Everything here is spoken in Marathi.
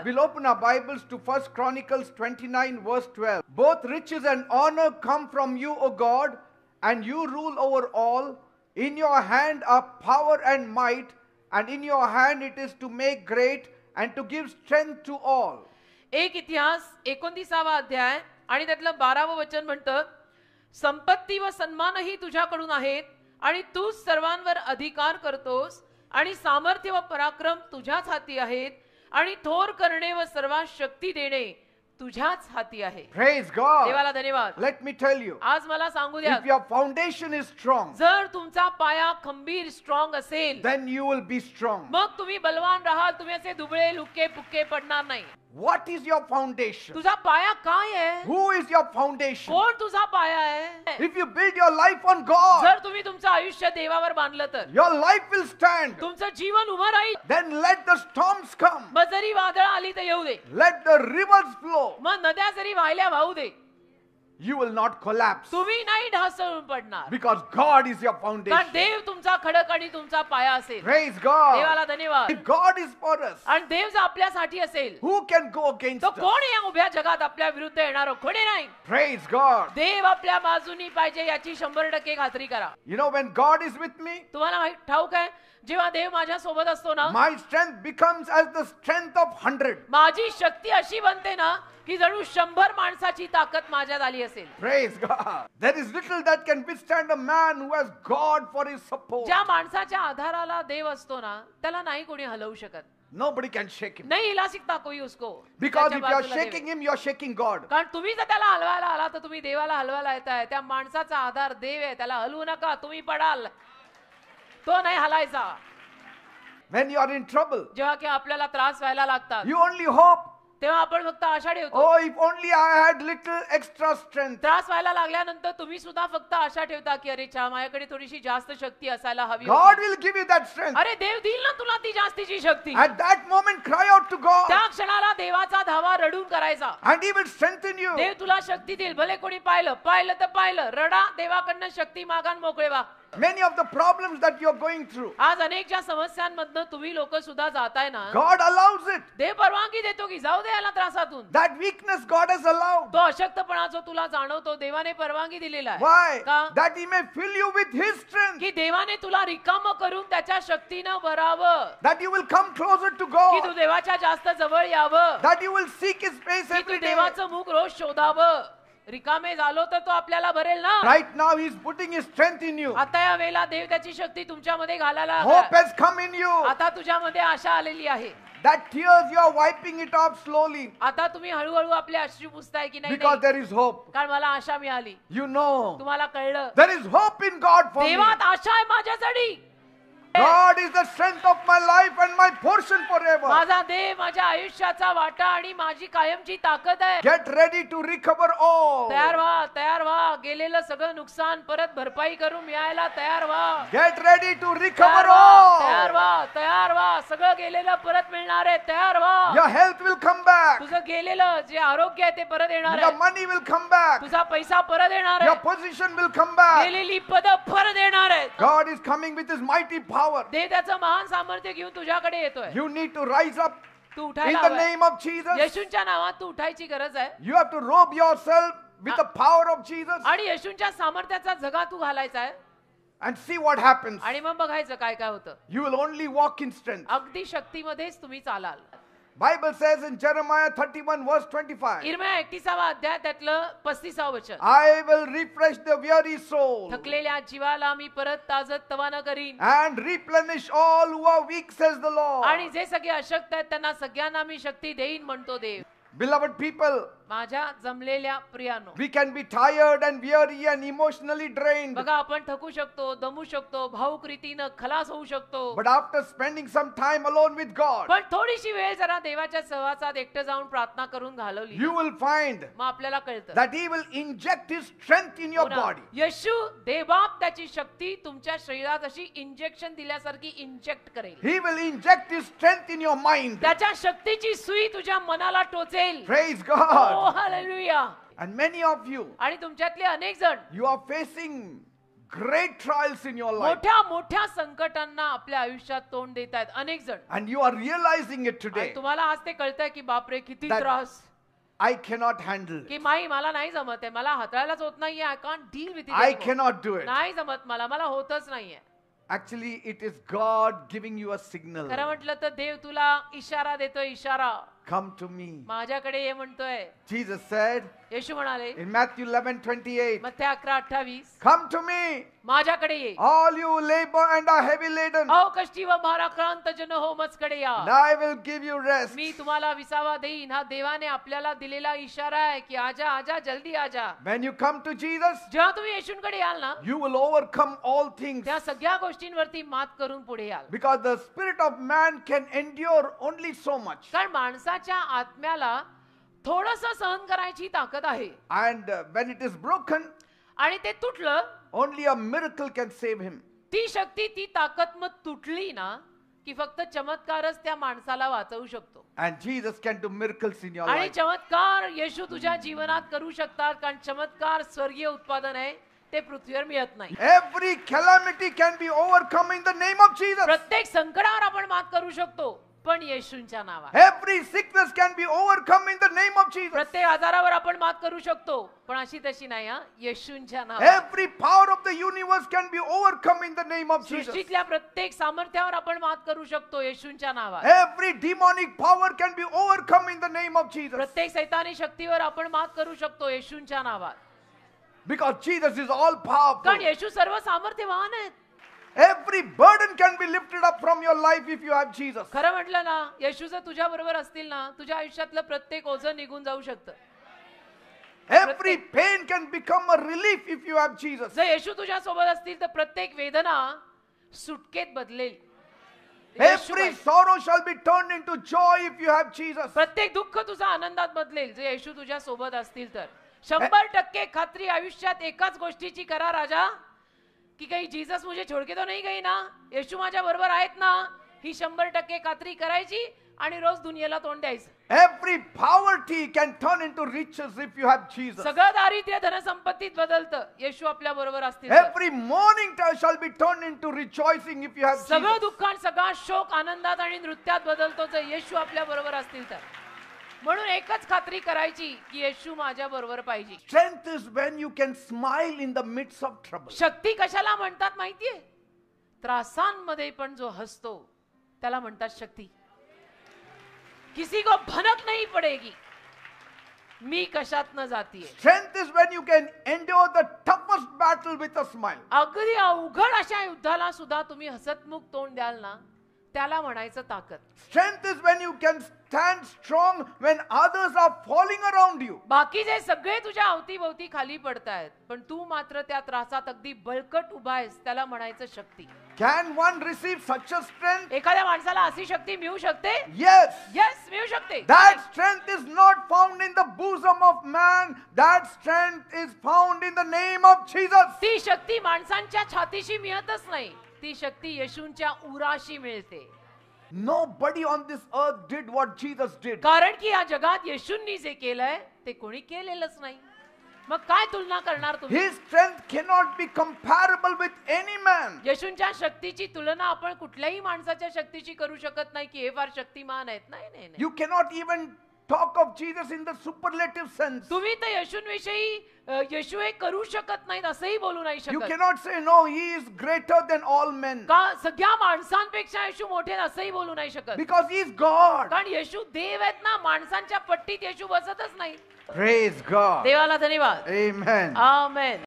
We'll open our Bibles to 1 Chronicles 29 verse 12. Both riches and honor come from you, O God, and you rule over all. In your hand are power and might, and in your hand it is to make great and to give strength to all. एक इतिहास 29वा अध्याय आणि त्यातलं 12वं वचन म्हणतं, संपत्ती व सन्मानही तुझ्याकडून आहेत आणि तू सर्वांवर अधिकार करतोस आणि सामर्थ्य व पराक्रम तुझ्याच हाती आहेत आणि थोर करणे व सर्वांस शक्ती देणे तुझ्याच हाती आहे. Praise God. देवाला धन्यवाद. Let me tell you, आज मला सांगू द्या, if your foundation is strong, जर तुमचा पाया खंबीर स्ट्रॉंग असेल, then you will be strong. मग तुम्ही बलवान राहाल, तुम्ही असे दुबळे लुके पुक्के पडणार नाही. What is your foundation? तुझा पाया काय आहे? Who is your foundation? कोण तुझा पाया आहे? If you build your life on God, जर तुम्ही तुमचं आयुष्य देवावर बांधलं तर your life will stand. तुमचं जीवन उभं राहील. Then let the storms come. मग जरी वादळ आली तर येऊ दे, Let the rivers flow. मग नद्या जरी वाहिल्या वाहू दे, You will not collapse. तुम्ही नाही ढासळून पडणार, Because God is your कारण foundation. देव तुमचा खडक आणि तुमचा पाया असेल. Praise God. देवाला धन्यवाद. If God is for us, आणि देव जर आपल्यासाठी असेल who can go against तो us? कोण या उभ्या जगात आपल्या विरुद्ध येणार? कोणी नाही. Praise God. देव आपल्या बाजूनी पाहिजे याची 100% खात्री करा. You know, when God is with me, तुम्हाला माहित ठाऊक आहे, जेव्हा देव माझ्या सोबत असतो ना, my strength becomes as the strength of 100. माझी शक्ती अशी बनते ना की जणू 100 माणसाची ताकद माझ्यात आली असेल. Praise God. There is little that can withstand a man who has God for his support. ज्या माणसाच्या आधाराला देव असतो ना, त्याला नाही कोणी हलवू शकत. Nobody can shake him. नहीं हिला सकता कोई उसको. Because त्याच्या if you are बाजूला देव shaking him, you are shaking God. कारण तुम्ही जर त्याला हलवायला आला तर तुम्ही देवाला हलवायला येताय. त्या माणसाचा आधार देव आहे, त्याला हलवू नका, तुम्ही पडाल, तो नाही हलायचा. When you are in trouble, जेव्हा की आपल्याला त्रास व्हायला लागतात, you only hope, तेव्हा आपण फक्त आशा ठेवतो. oh, if only I had little extra strength. त्रास व्हायला लागल्यानंतर तुम्ही सुद्धा फक्त आशा ठेवता की अरे छा, माझ्याकडे थोडीशी जास्त शक्ती असायला हवी God होती. will give you that strength. अरे देव देईल ना तुला ती जास्तीची शक्ती. At that moment, cry out to God, त्या क्षणाला देवाचा धावा रडून करायचा. and He will strengthen you. देव तुला शक्ती देईल. भले कोणी पाहिलं तर पाहिलं, रडा, देवाकडनं शक्ती मागान मोकळे व्हा. Many of the problems that you are going through, आज अनेक ज्या समस्यांमधनं तुम्ही लोक सुद्धा जाताय ना, God allows it. देव परवानगी देतो की जाऊ दे याला त्रासातून. That weakness God has allowed. तो अशक्तपणा जो तुला जाणवतो देवाने परवानगी दिलेला आहे. Why? का? That He may fill you with His strength. की देवाने तुला रिकाम करून त्याच्या शक्तीनं भरावं, That you will come closer to की तू God. देवाच्या जास्त जवळ यावं, That you will seek His face की तू every day. देवाचं मुख रोज शोधावं. रिकामे झालो तर तो आपल्याला भरेल ना. Right now He is putting His strength in you. आता या वेळेला देव त्याची शक्ती तुमच्यामध्ये घालायला Hope लागलाय. has come in you. आता तुझ्यामध्ये आशा आलेली आहे. That tears you are wiping it off slowly. आता तुम्ही हळूहळू आपले अश्रू पुसताय की नाही. Because there is hope. कारण मला आशा मिळाली. You know, तुम्हाला कळलं, there is hope in God for me. देवात आशा आहे माझ्यासाठी. God is the strength of my life and my portion forever. माझा देव माझ्या आयुष्याचा वाटा आणि माझी कायमची ताकद आहे. Get ready to recover all. तयार व्हा, तयार व्हा. गेलेलं सगळं नुकसान परत भरपाई करून मिळायला तयार व्हा. Get ready to तयार recover व्हा, तयार all. व्हा, तयार व्हा. सगळं गेलेलं परत मिळणार आहे. तयार व्हा. Your health will come back. तुझं गेलेलं जे आरोग्य आहे ते परत येणार Your आहे. money will come back. तुझा पैसा परत येणार Your आहे. position will come back. गेलेली पद परत येणार आहेत. God is coming with His mighty power. देव त्याचं महान सामर्थ्य घेऊन तुझ्याकडे येतोय. You need to rise up Tu in उठायला the हवंय. name of Jesus. येशूंच्या नावात तू उठायची गरज आहे. You have to robe yourself with the power of Jesus आणि येशूंच्या सामर्थ्याचा जगा तू घालायचा आहे. and see what happens. आणि मग बघायचं काय काय होतं. You will only walk in strength. अगदी शक्तीमध्येच तुम्ही चालाल. Bible says in Jeremiah 31 verse 25, इर्म्या 31वा अध्याय त्यातलं 35वा वचन, I will refresh the weary soul थकलेल्या जीवाला मी परत ताजत तवानं करीन and replenish all who are weak, says the Lord. आणि जे सगळे अशक्त आहेत त्यांना सगळ्यांना मी शक्ती देईन म्हणतो देव. Beloved people, माझ्या जमलेल्या प्रियानो, we can be tired and weary and emotionally drained. बघा आपण थकू शकतो, दमू शकतो, भावुक रीतीनं खलास होऊ शकतो. But after spending some time alone with God, पण थोडीशी वेळ जरा देवाच्या सहवासात एकटं जाऊन प्रार्थना करून घालवली you will find मग आपल्याला कळतं that He will inject His strength in your body. येशू देवबाप त्याची शक्ती तुमच्या शरीरात अशी इंजेक्शन दिल्यासारखी इंजेक्ट करेल. He will inject His strength in your mind. त्याच्या शक्तीची सुई तुझ्या मनाला टोचेल. Praise Oh, God. hallelujah. And many of you, आणि तुमच्यातले अनेक जण you are facing great trials in your life. मोठ्या मोठ्या संकटांना आपल्या आयुष्यात तोंड देत आहेत अनेक जण. And you are realizing it आणि today. तुम्हाला आज ते कळतंय की बापरे किती That- त्रास, I cannot handle की it. माई मला नाही जमत आहे, मला हाताळायलाच होत नाहीये. I can't deal with I it. cannot do it. नाही जमत मला होतच नाहीये. Actually, it is God giving you a signal. खरं म्हटलं तर देव तुला इशारा देतोय, इशारा. Come to me. माझ्याकडे ये म्हणतोय. Jesus said येशू म्हणाले in Matthew 11:28, मत्थी 11:28, come to me, माझ्याकडे ये, all you labor and are heavy laden, अहो कष्टी व भाराक्रांत जन हो मजकडे या, and I will give you rest. मी तुम्हाला विसावा देईन. हा देवाने आपल्याला दिलेला इशारा आहे की आजा आजा जल्दी आजा. When you come to Jesus, जेव्हा तुम्ही येशूंकडे याल ना, you will overcome all things, त्या सगळ्या गोष्टींवरती मात करून पुढे याल. because the spirit of man can endure only so much. कारण माणसाच्या आत्म्याला थोडंसं सहन करायची ताकद आहे. And when it is broken, आणि ते तुटलं, only a miracle can save him. ती शक्ती ती ताकद मग तुटली ना की फक्त चमत्कारच त्या माणसाला वाचवू शकतो. And Jesus can do miracles in your आणि life. चमत्कार येशू तुझ्या जीवनात करू शकतात. कारण चमत्कार स्वर्गीय उत्पादन आहे, ते पृथ्वीवर मिळत नाही. Every calamity can be overcome in the name of Jesus. प्रत्येक संकटावर आपण मात करू शकतो, पण येशूंच्या नावात. Every sickness can be overcome in the name of Jesus. प्रत्येक आजारावर आपण मात करू शकतो, पण अशी तशी नाही हा, येशूंच्या नावात. Every power of the universe can be overcome in the name of Jesus. सृष्टीतल्या प्रत्येक सामर्थ्यावर आपण मात करू शकतो येशूंच्या नावात. Every demonic power can be overcome in the name of Jesus. प्रत्येक सैतानी शक्तीवर आपण मात करू शकतो येशूंच्या नावात. Because Jesus is all powerful. कारण येशू सर्व सामर्थ्यवान आहेत. Every burden can be lifted up from your life if you have Jesus. खरं म्हटलं ना, येशू जर तुझ्या बरोबर असतील ना, तुझ्या आयुष्यातलं प्रत्येक ओझं निघून जाऊ शकतं. Every pain can become a relief if you have Jesus. जर येशू तुझ्या सोबत असतील तर प्रत्येक वेदना सुटकेत बदलेल. Every sorrow shall be turned into joy if you have Jesus. प्रत्येक दुःख तुझा आनंदात बदलेल जर येशू तुझ्या सोबत असतील तर. 100% खात्री आयुष्यात एकाच गोष्टीची करा राजा, की काही जीसस मुझे छोड़ के तो नहीं गई ना, येशू माझ्या बरोबर आहेत ना, ही 100% खात्री करायची आणि रोज दुनियेला तोंड द्यायचं. Every poverty can turn into riches if you have Jesus. सगळं दारिद्र्य धनसंपत्तीत बदलतं येशू आपल्या बरोबर असतील तर. Every mourning shall be turned into rejoicing if you have सगळं Jesus. दुःख आणि सगळा शोक आनंदात आणि नृत्यात बदलतो जर येशू आपल्या बरोबर असतील तर. म्हणून एकच खात्री करायची की येशू माझ्या बरोबर पाहिजे. Strength is when you can smile in the midst of trouble. शक्ती कशाला म्हणतात माहितीये? त्रासांमध्ये पण जो हसतो त्याला म्हणतात शक्ती. किसी को भनक नहीं पड़ेगी मी कशात न जातीये. Strength is when you can endure the toughest battle with a smile. अगदी अवघड अशा युद्धाला सुद्धा तुम्ही हसतमुख तोंड द्याल ना, त्याला म्हणायचं ताकद. Strength is when you can stand strong when others are falling around you. बाकीचे सगळे तुझ्या अवतीभोवती खाली पडतायत, पण तू मात्र त्या त्रासात अगदी बळकट उभा आहेस, त्याला म्हणायचं शक्ती. Can one receive such a strength? एखाद्या माणसाला अशी शक्ती मिळू शकते? Yes. येस, मिळू शकते. That strength is not found in the bosom of man. That strength is found in the name of Jesus. ती शक्ती माणसांच्या छातीशी मिळतच नाही, ती शक्ती येशूंच्या उराशी मिळते. Nobody on this earth did what Jesus did. कारण की या जगात येशूंनी जे केलंय ते कोणी केलेलंच नाही. मग काय तुलना करणार तुम्ही? His strength cannot be comparable with any man. येशूंच्या शक्तीची तुलना आपण कुठल्याही माणसाच्या शक्तीची करू शकत नाही की हे फार शक्तिमान आहेत. नाही नाही नाही. You cannot even talk of Jesus in the superlative sense. तुम्ही तर येशूंविषयी येशू हे करू शकत नाहीत असंही बोलू नाही You शकत. cannot say no, he is greater than all men. का सगळ्या माणसांपेक्षा येशू मोठे आहेत असंही बोलू नाही शकत. Because he is God. कारण येशू देव आहेत ना, माणसांच्या पट्टीत येशू बसतच नाही. Praise God. देवाला धन्यवाद. Amen. आमेन.